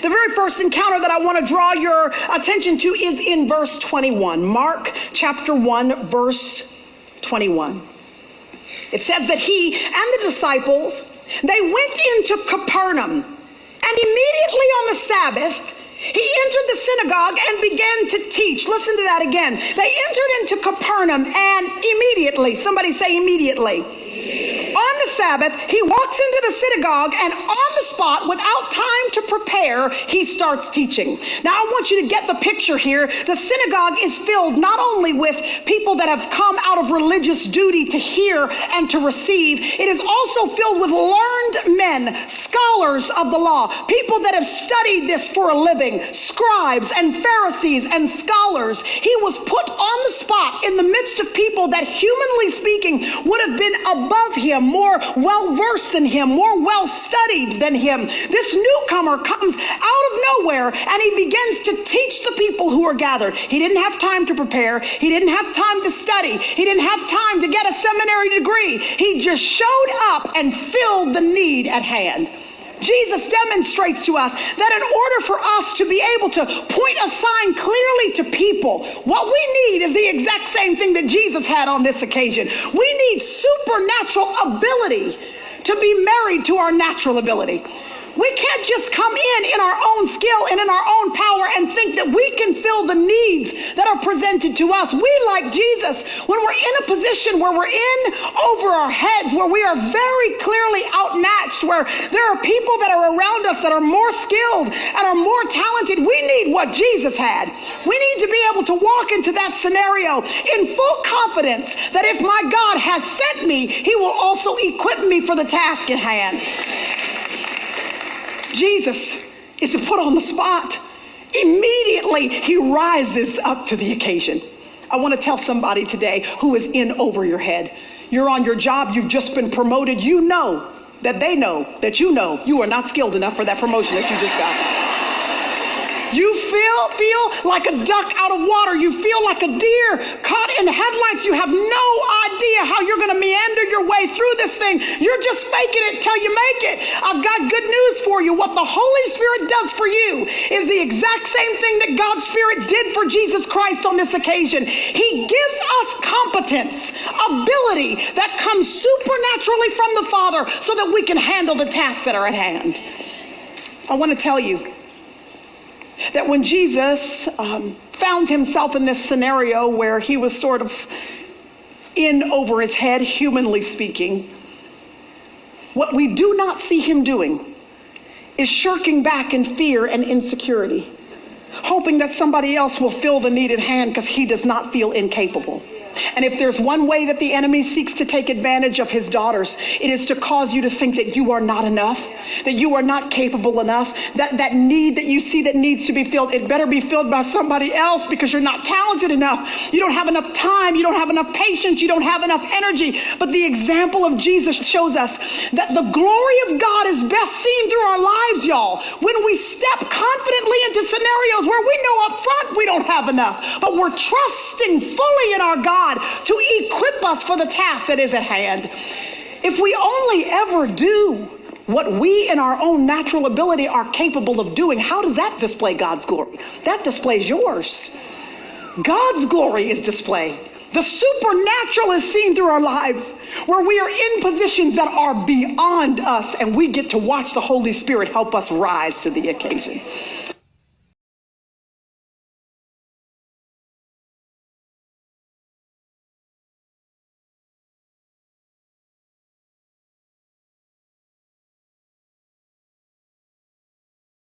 The very first encounter that I want to draw your attention to is in verse 21. Mark chapter 1, verse 21. It says that he and the disciples, they went into Capernaum, and immediately on the Sabbath, he entered the synagogue and began to teach. Listen to that again. They entered into Capernaum, and immediately, somebody say immediately. On the Sabbath, he walks into the synagogue, and on the spot, without time to prepare, he starts teaching. Now, I want you to get the picture here. The synagogue is filled not only with people that have come out of religious duty to hear and to receive, it is also filled with learned men, scholars of the law, people that have studied this for a living, scribes and Pharisees and scholars. He was put on the spot in the midst of people that, humanly speaking, would have been above him, more well-versed than him, more well-studied than him. This newcomer comes out of nowhere, and he begins to teach the people who are gathered. He didn't have time to prepare. He didn't have time to study. He didn't have time to get a seminary degree. He just showed up and filled the need at hand. Jesus demonstrates to us that in order for us to be able to point a sign clearly to people, what we need is the exact same thing that Jesus had on this occasion. We need supernatural ability to be married to our natural ability. We can't just come in our own skill and in our own power and think that we can fill the needs that are presented to us. We, like Jesus, when we're in a position where we're in over our heads, where we are very clearly outmatched, where there are people that are around us that are more skilled and are more talented, we need what Jesus had. We need to be able to walk into that scenario in full confidence that if my God has sent me, he will also equip me for the task at hand. Jesus is put on the spot. Immediately, he rises up to the occasion. I want to tell somebody today who is in over your head. You're on your job. You've just been promoted. You know that they know that you know you are not skilled enough for that promotion that you just got. You feel like a duck out of water. You feel like a deer caught in headlights. You have no idea how you're going to meander your way through this thing. You're just faking it till you make it. I've got good news for you. What the Holy Spirit does for you is the exact same thing that God's Spirit did for Jesus Christ on this occasion. He gives us competence, ability that comes supernaturally from the Father so that we can handle the tasks that are at hand. I want to tell you that when Jesus found himself in this scenario where he was sort of in over his head, humanly speaking, what we do not see him doing is shirking back in fear and insecurity, hoping that somebody else will fill the need at hand because he does not feel incapable. And if there's one way that the enemy seeks to take advantage of his daughters, it is to cause you to think that you are not enough, that you are not capable enough, that need that you see that needs to be filled, it better be filled by somebody else because you're not talented enough. You don't have enough time. You don't have enough patience. You don't have enough energy. But the example of Jesus shows us that the glory of God is best seen through our lives, y'all, when we step confidently into scenarios where we know up front we don't have enough, but we're trusting fully in our God to equip us for the task that is at hand. If we only ever do what we in our own natural ability are capable of doing, how does that display God's glory? That displays yours. God's glory is displayed. The supernatural is seen through our lives, where we are in positions that are beyond us, and we get to watch the Holy Spirit help us rise to the occasion.